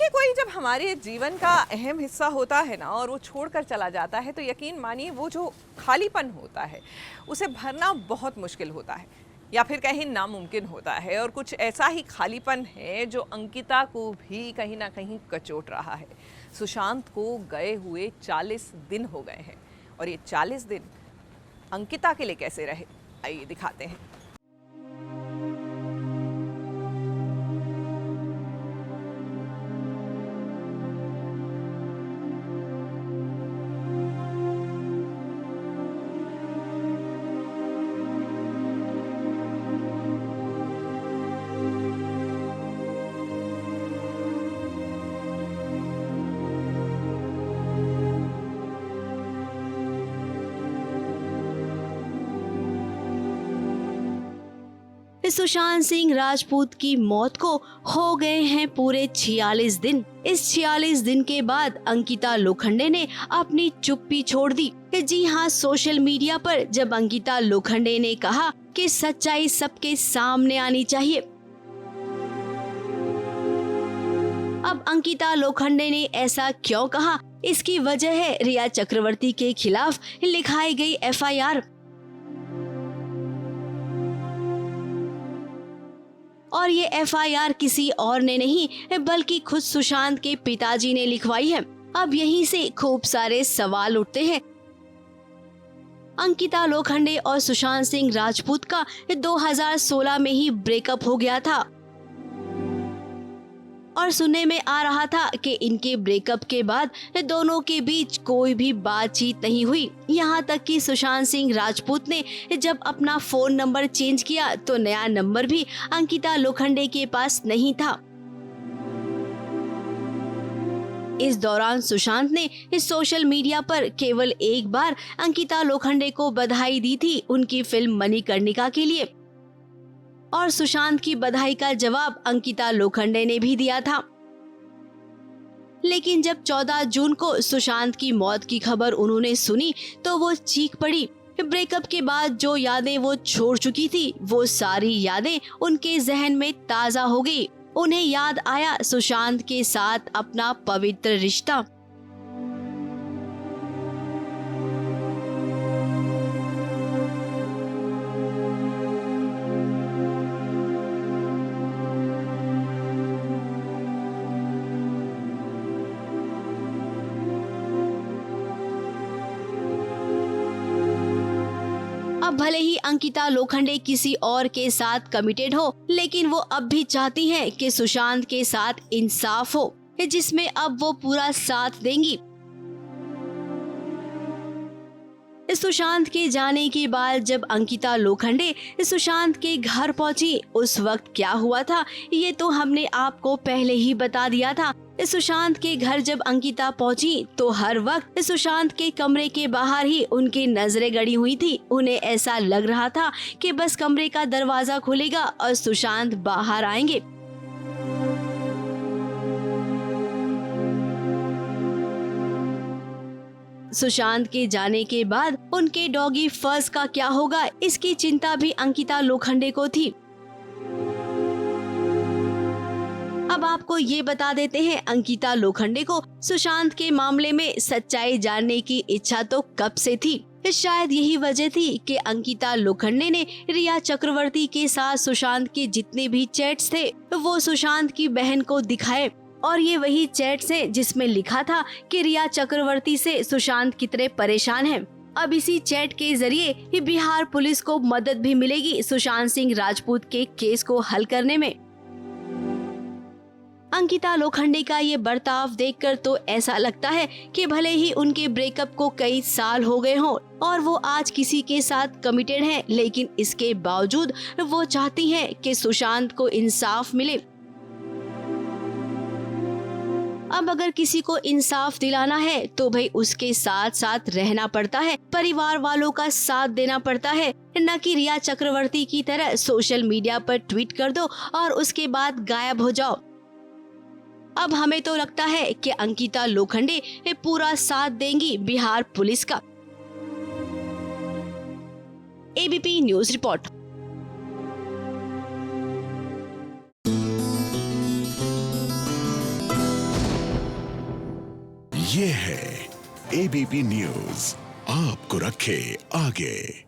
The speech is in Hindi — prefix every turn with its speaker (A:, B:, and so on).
A: देखिए, कोई जब हमारे जीवन का अहम हिस्सा होता है ना और वो छोड़कर चला जाता है, तो यकीन मानिए वो जो खालीपन होता है उसे भरना बहुत मुश्किल होता है, या फिर कहीं नामुमकिन होता है। और कुछ ऐसा ही खालीपन है जो अंकिता को भी कहीं ना कहीं कचोट रहा है। सुशांत को गए हुए 40 दिन हो गए हैं, और ये 40 दिन अंकिता के लिए कैसे रहे, आइए दिखाते हैं।
B: सुशांत सिंह राजपूत की मौत को हो गए हैं पूरे 46 दिन। इस 46 दिन के बाद अंकिता लोखंडे ने अपनी चुप्पी छोड़ दी। जी हाँ, सोशल मीडिया पर जब अंकिता लोखंडे ने कहा कि सच्चाई सबके सामने आनी चाहिए। अब अंकिता लोखंडे ने ऐसा क्यों कहा, इसकी वजह है रिया चक्रवर्ती के खिलाफ लिखाई गई FIR। और ये FIR किसी और ने नहीं बल्कि खुद सुशांत के पिताजी ने लिखवाई है। अब यहीं से खूब सारे सवाल उठते हैं। अंकिता लोखंडे और सुशांत सिंह राजपूत का 2016 में ही ब्रेकअप हो गया था और सुनने में आ रहा था कि इनके ब्रेकअप के बाद दोनों के बीच कोई भी बातचीत नहीं हुई। यहाँ तक कि सुशांत सिंह राजपूत ने जब अपना फोन नंबर चेंज किया तो नया नंबर भी अंकिता लोखंडे के पास नहीं था। इस दौरान सुशांत ने इस सोशल मीडिया पर केवल एक बार अंकिता लोखंडे को बधाई दी थी उनकी फिल्म मणिकर्णिका के लिए, और सुशांत की बधाई का जवाब अंकिता लोखंडे ने भी दिया था। लेकिन जब 14 जून को सुशांत की मौत की खबर उन्होंने सुनी तो वो चीख पड़ी। ब्रेकअप के बाद जो यादें वो छोड़ चुकी थी वो सारी यादें उनके जहन में ताजा हो गई। उन्हें याद आया सुशांत के साथ अपना पवित्र रिश्ता। अब भले ही अंकिता लोखंडे किसी और के साथ कमिटेड हो, लेकिन वो अब भी चाहती हैं कि सुशांत के साथ इंसाफ हो, जिसमें अब वो पूरा साथ देंगी। सुशांत के जाने के बाद जब अंकिता लोखंडे सुशांत के घर पहुंची, उस वक्त क्या हुआ था ये तो हमने आपको पहले ही बता दिया था। सुशांत के घर जब अंकिता पहुंची तो हर वक्त सुशांत के कमरे के बाहर ही उनकी नजरें गड़ी हुई थी। उन्हें ऐसा लग रहा था कि बस कमरे का दरवाजा खुलेगा और सुशांत बाहर आएंगे। सुशांत के जाने के बाद उनके डॉगी फर्ज का क्या होगा, इसकी चिंता भी अंकिता लोखंडे को थी। अब आपको ये बता देते हैं, अंकिता लोखंडे को सुशांत के मामले में सच्चाई जानने की इच्छा तो कब से थी। शायद यही वजह थी कि अंकिता लोखंडे ने रिया चक्रवर्ती के साथ सुशांत के जितने भी चैट्स थे वो सुशांत की बहन को दिखाए, और ये वही चैट्स हैं जिसमें लिखा था कि रिया चक्रवर्ती से सुशांत कितने परेशान हैं। अब इसी चैट के जरिए बिहार पुलिस को मदद भी मिलेगी सुशांत सिंह राजपूत के केस को हल करने में। अंकिता लोखंडे का ये बर्ताव देखकर तो ऐसा लगता है कि भले ही उनके ब्रेकअप को कई साल हो गए हों और वो आज किसी के साथ कमिटेड हैं, लेकिन इसके बावजूद वो चाहती हैं कि सुशांत को इंसाफ मिले। अब अगर किसी को इंसाफ दिलाना है तो भाई उसके साथ साथ रहना पड़ता है, परिवार वालों का साथ देना पड़ता है, न कि रिया चक्रवर्ती की तरह सोशल मीडिया पर ट्वीट कर दो और उसके बाद गायब हो जाओ। अब हमें तो लगता है कि अंकिता लोखंडे पूरा साथ देंगी बिहार पुलिस का। ABP news report.
C: ये है एबीपी न्यूज, आपको रखे आगे।